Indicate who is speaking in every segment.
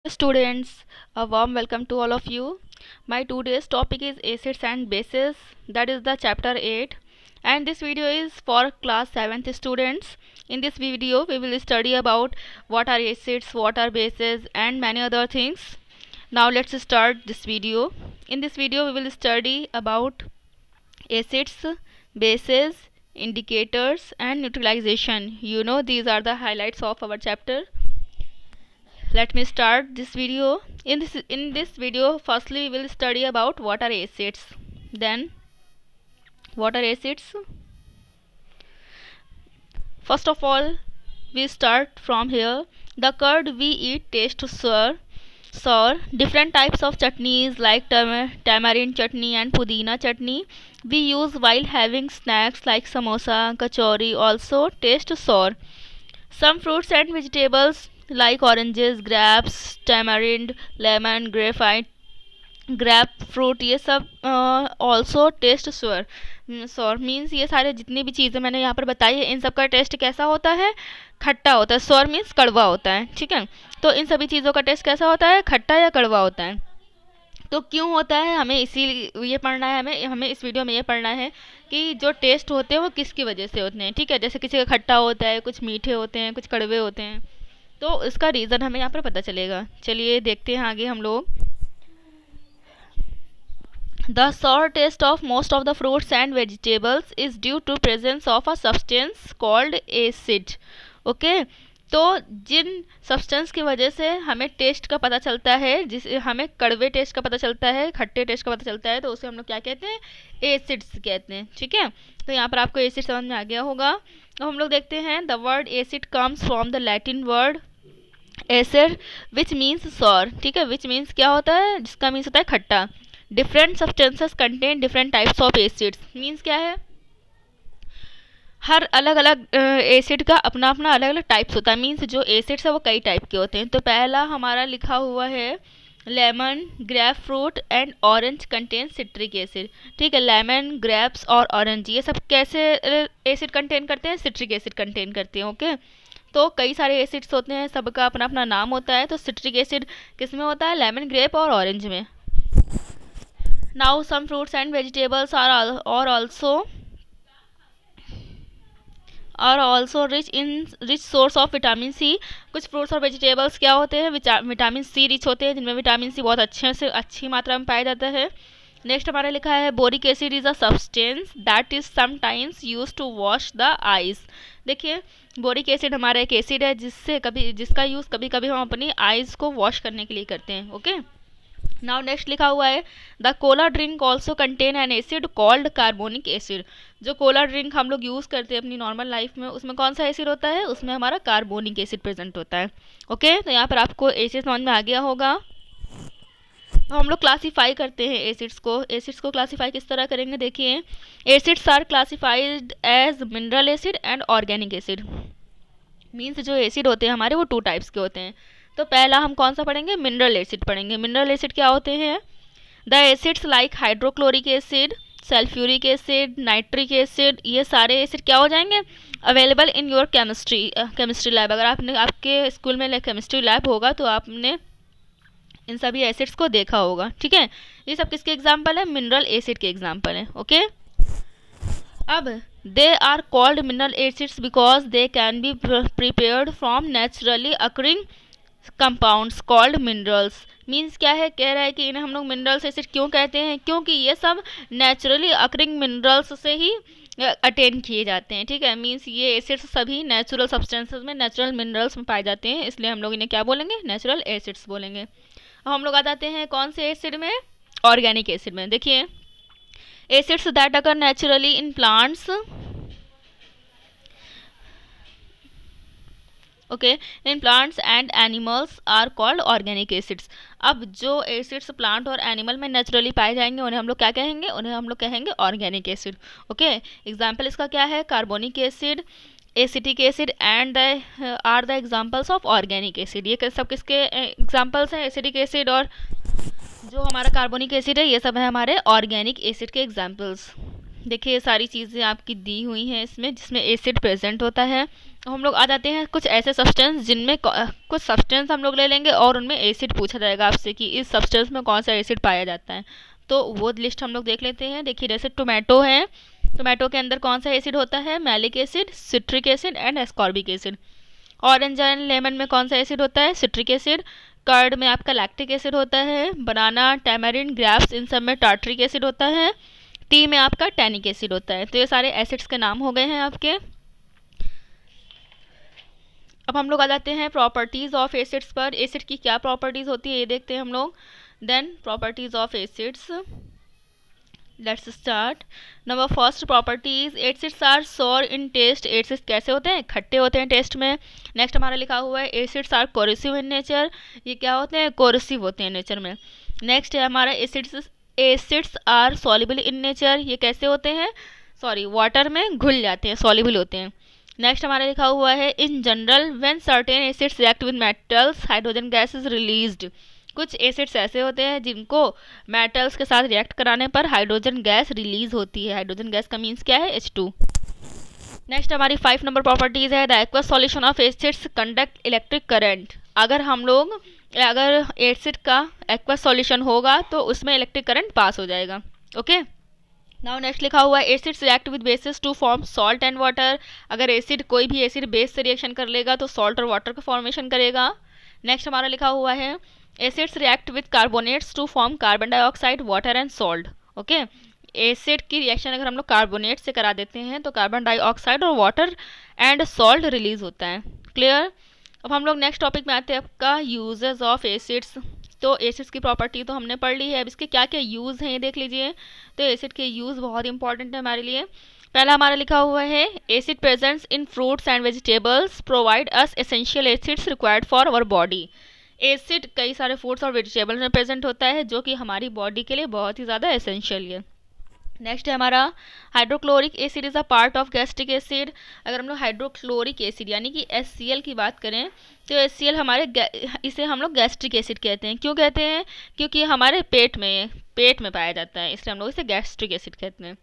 Speaker 1: Students, a warm welcome to all of you. My today's topic is acids and bases, that is the chapter 8, and this video is for class 7th students. In this video we will study about what are acids, what are bases and many other things. Now let's start this video. In this video we will study about acids, bases, indicators and neutralization. You know, these are the highlights of our chapter. Let me start this video. In this video, firstly we will study about what are acids. Then what are acids? First of all, we start from here. The curd we eat tastes sour. Different types of chutneys like tamarind chutney and pudina chutney we use while having snacks like samosa, kachori also taste sour. Some fruits and vegetables like oranges, grapes, tamarind, lemon, grapefruit, ये सब also test सोर means ये सारे जितनी भी चीज़ें मैंने यहाँ पर बताई है इन सब का टेस्ट कैसा होता है, खट्टा होता है. सोर मीन्स कड़वा होता है. ठीक है, तो इन सभी चीज़ों का टेस्ट कैसा होता है, खट्टा या कड़वा होता है. तो क्यों होता है, हमें इसी ये पढ़ना है. हमें इस वीडियो में ये पढ़ना है कि जो टेस्ट होते हैं वो किसकी वजह से होते हैं. ठीक है, जैसे किसी का खट्टा होता है, कुछ मीठे होते हैं, कुछ कड़वे होते हैं, तो इसका रीज़न हमें यहाँ पर पता चलेगा. चलिए देखते हैं आगे हम लोग. The sour taste of most of the fruits and vegetables is due to presence of a substance called acid. Okay, तो जिन सब्सटेंस की वजह से हमें टेस्ट का पता चलता है, जिसे हमें कड़वे टेस्ट का पता चलता है, खट्टे टेस्ट का पता चलता है, तो उसे हम लोग क्या कहते हैं, एसिड्स कहते हैं. ठीक है, तो यहाँ पर आपको एसिड समझ में आ गया होगा. अब हम लोग देखते हैं. The word acid comes from the Latin word acid which means sour. ठीक है, विच मीन्स क्या होता है, जिसका मीन्स होता है खट्टा. Different substances contain different types of acids means क्या है, हर अलग अलग एसिड का अपना अपना अलग अलग टाइप्स होता है. मीन्स जो एसिड्स है वो कई टाइप के होते हैं. तो पहला हमारा लिखा हुआ है lemon, grep fruit and orange contain citric acid. ठीक है, लेमन, ग्रेप्स और ऑरेंज ये सब कैसे एसिड कंटेन करते हैं, सिट्रिक एसिड कंटेन करते हैं. ओके, तो कई सारे एसिड्स होते हैं, सबका अपना अपना नाम होता है. तो सिट्रिक एसिड किस में होता है, लेमन, ग्रेप और ऑरेंज में. Now some fruits and vegetables are also rich source of vitamin C. कुछ फ्रूट्स और वेजिटेबल्स क्या होते हैं, विटामिन सी रिच होते हैं, जिनमें विटामिन सी बहुत अच्छी मात्रा में पाया जाता है. नेक्स्ट हमारा लिखा है boric acid is a substance that is sometimes use to wash the eyes. देखिए, बोरिक एसिड हमारा एक एसिड है जिसका यूज़ कभी कभी हम अपनी आइज़ को वॉश करने के लिए करते हैं. ओके, नाउ नेक्स्ट लिखा हुआ है the Cola drink also contain N acid called carbonic acid. जो कोला ड्रिंक हम लोग यूज़ करते हैं अपनी नॉर्मल लाइफ में, उसमें कौन सा एसिड होता है, उसमें हमारा कार्बोनिक एसिड प्रेजेंट होता है. ओके, तो यहाँ पर आपको एसिड समझ में आ गया होगा. तो हम लोग क्लासीफाई करते हैं एसिड्स को क्लासीफाई किस तरह करेंगे, देखिए. Acids are classified as mineral acid and organic acid. Means जो एसिड होते हैं हमारे वो 2 टाइप्स के होते हैं. तो पहला हम कौन सा पढ़ेंगे, मिनरल एसिड पढ़ेंगे. मिनरल एसिड क्या होते हैं, the acids like hydrochloric acid, sulphuric acid, nitric acid, ये सारे एसिड क्या हो जाएंगे, available in your chemistry lab. अगर आपके स्कूल में केमिस्ट्री लैब होगा तो आपने इन सभी एसिड्स को देखा होगा. ठीक है, ये सब किसके एग्जाम्पल है, मिनरल एसिड के एग्जाम्पल है. ओके, अब they are called mineral acids because they can be prepared from naturally occurring compounds called minerals. Means क्या है, कह रहा है कि इन्हें हम लोग मिनरल्स एसिड क्यों कहते हैं, क्योंकि ये सब नेचुरली अकरिंग मिनरल्स से ही अटेन किए जाते हैं. ठीक है, मीन्स ये एसिड्स सभी नेचुरल सब्सटेंसेस में, नेचुरल मिनरल्स में पाए जाते हैं, इसलिए हम लोग इन्हें क्या बोलेंगे, नेचुरल एसिड्स बोलेंगे. अब हम लोग आ जाते हैं कौन से एसिड में, ऑर्गेनिक एसिड में. देखिए, acids that occur naturally in plants, okay, in plants and animals are called organic acids. अब जो एसिड्स प्लांट और एनिमल में नेचुरली पाए जाएंगे उन्हें हम लोग क्या कहेंगे, उन्हें हम लोग कहेंगे ऑर्गेनिक एसिड. ओके, एग्जाम्पल इसका क्या है, carbonic acid, acetic acid and are the examples of organic acid. ये सब किसके एग्जाम्पल्स हैं, एसिटिक एसिड और जो हमारा कार्बोनिक एसिड है, ये सब है हमारे ऑर्गेनिक एसिड के एग्जाम्पल्स. देखिए, ये सारी चीज़ें आपकी दी हुई हैं इसमें, जिसमें एसिड प्रेजेंट होता है. हम लोग आ जाते हैं कुछ ऐसे सब्सटेंस जिनमें कुछ सब्सटेंस हम लोग ले लेंगे और उनमें एसिड पूछा जाएगा आपसे कि इस सब्सटेंस में कौन सा एसिड पाया जाता है, तो वो लिस्ट हम लोग देख लेते हैं। देखिए जैसे टोमेटो है, टोमेटो के अंदर कौन सा एसिड होता है, malic acid, citric acid and ascorbic acid. Orange and lemon में कौन सा एसिड होता है, सिट्रिक एसिड। कर्ड में आपका लैक्टिक एसिड होता है। बनाना, टैमरिन, ग्रेप्स, इन सब में टार्ट्रिक एसिड होता है। टी में आपका टैनिक एसिड होता है। तो ये सारे एसिड्स के नाम हो गए हैं आपके। अब हम लोग आ जाते हैं प्रॉपर्टीज़ ऑफ एसिड्स पर। एसिड की क्या प्रॉपर्टीज़ होती है ये देखते हैं हम लोग। Then properties of acids, let's start. Number first properties, acids are sour in test. Acids कैसे होते हैं, खट्टे होते हैं टेस्ट में। नेक्स्ट हमारा लिखा हुआ है acids are corrosive in nature. ये क्या होते हैं, कोरेसिव होते हैं नेचर में। नेक्स्ट है हमारा acids are soluble in nature. ये कैसे होते हैं, वाटर में घुल जाते हैं, सॉल्युबल होते हैं। नेक्स्ट हमारा लिखा हुआ है in general when certain acids react with metals hydrogen gas is released. कुछ एसिड्स ऐसे होते हैं जिनको मेटल्स के साथ रिएक्ट कराने पर हाइड्रोजन गैस रिलीज होती है। हाइड्रोजन गैस का मीन्स क्या है, H2। नेक्स्ट हमारी 5 नंबर प्रॉपर्टीज है the aqueous solution of acids conduct electric current. अगर एसिड का एक्वस सॉल्यूशन होगा तो उसमें इलेक्ट्रिक करंट पास हो जाएगा। ओके, नाउ नेक्स्ट लिखा हुआ है acids react with bases to form salt and water. अगर कोई भी एसिड बेस से रिएक्शन कर लेगा तो सॉल्ट और वाटर का फॉर्मेशन करेगा। नेक्स्ट हमारा लिखा हुआ है acids react with carbonates to form carbon dioxide, water and salt. Okay, acid की रिएक्शन अगर हम लोग कार्बोनेट से करा देते हैं तो कार्बन डाइऑक्साइड और वाटर एंड सॉल्ट रिलीज होता है। क्लियर। अब हम लोग नेक्स्ट टॉपिक में आते हैं आपका यूजेस ऑफ एसिड्स। तो एसिड्स की प्रॉपर्टी तो हमने पढ़ ली है, अब इसके क्या क्या यूज़ हैं ये देख लीजिए। तो एसिड के यूज़ बहुत इंपॉर्टेंट है हमारे लिए। पहला हमारा लिखा हुआ है acid presents in fruits and vegetables provide us essential acids required for our body. Acid कई सारे फ्रूट्स और वेजिटेबल्स में प्रेजेंट होता है जो कि हमारी बॉडी के लिए बहुत ही ज़्यादा एसेंशियल है। नेक्स्ट है हमारा hydrochloric acid is a part of gastric acid. अगर हम लोग हाइड्रोक्लोरिक एसिड यानी कि HCl की बात करें तो HCl इसे हम लोग गैस्ट्रिक एसिड कहते हैं। क्यों कहते हैं, क्योंकि हमारे पेट में पाया जाता है, इसलिए हम लोग इसे गैस्ट्रिक एसिड कहते हैं।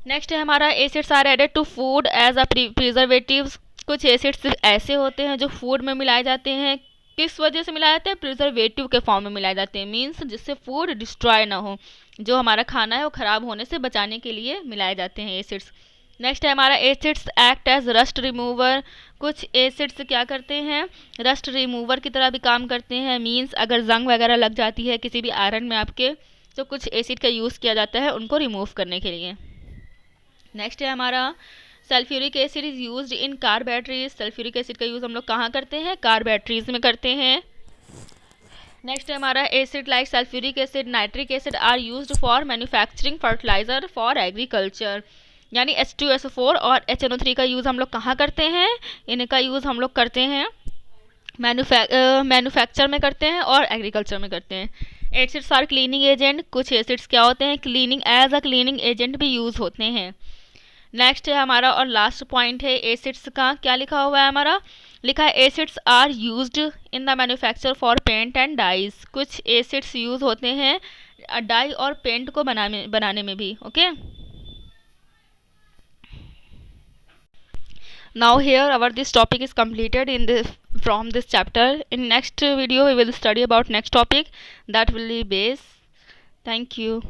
Speaker 1: नेक्स्ट है हमारा acids are added to food as a preservatives. कुछ एसिड्स ऐसे होते हैं जो फूड में मिलाए जाते हैं। किस वजह से मिलाए जाते हैं, प्रिजर्वेटिव के फॉर्म में मिलाए जाते हैं। मीन्स जिससे फूड डिस्ट्रॉय ना हो, जो हमारा खाना है वो ख़राब होने से बचाने के लिए मिलाए जाते हैं एसिड्स। नेक्स्ट है हमारा acids act as rust remover. कुछ एसिड्स क्या करते हैं, रस्ट रिमूवर की तरह भी काम करते हैं। मीन्स अगर जंग वगैरह लग जाती है किसी भी आयरन में आपके, तो कुछ एसिड का यूज़ किया जाता है उनको रिमूव करने के लिए। नेक्स्ट है हमारा sulphuric acid is used in car batteries. Sulphuric acid का यूज़ हम लोग कहाँ करते हैं, कार बैटरीज में करते हैं। नेक्स्ट है हमारा acid like sulphuric acid, nitric acid are used for manufacturing fertiliser for agriculture. यानी H2SO4 और HNO3 का यूज़ हम लोग कहाँ करते हैं, इनका यूज़ हम लोग करते हैं मैन्युफैक्चर में करते हैं और एग्रीकल्चर में करते हैं। Acids are cleaning agent. कुछ एसिड्स क्या होते हैं, एज अ क्लीनिंग एजेंट भी यूज़ होते हैं। नेक्स्ट है हमारा और लास्ट पॉइंट है एसिड्स का, क्या लिखा हुआ है हमारा, लिखा है acids are used in the manufacture for paint and dyes. कुछ एसिड्स यूज़ होते हैं डाई और पेंट को बनाने में भी। Okay, now here our this topic is completed from this chapter. In next video we will study about next topic, that will be base. Thank you.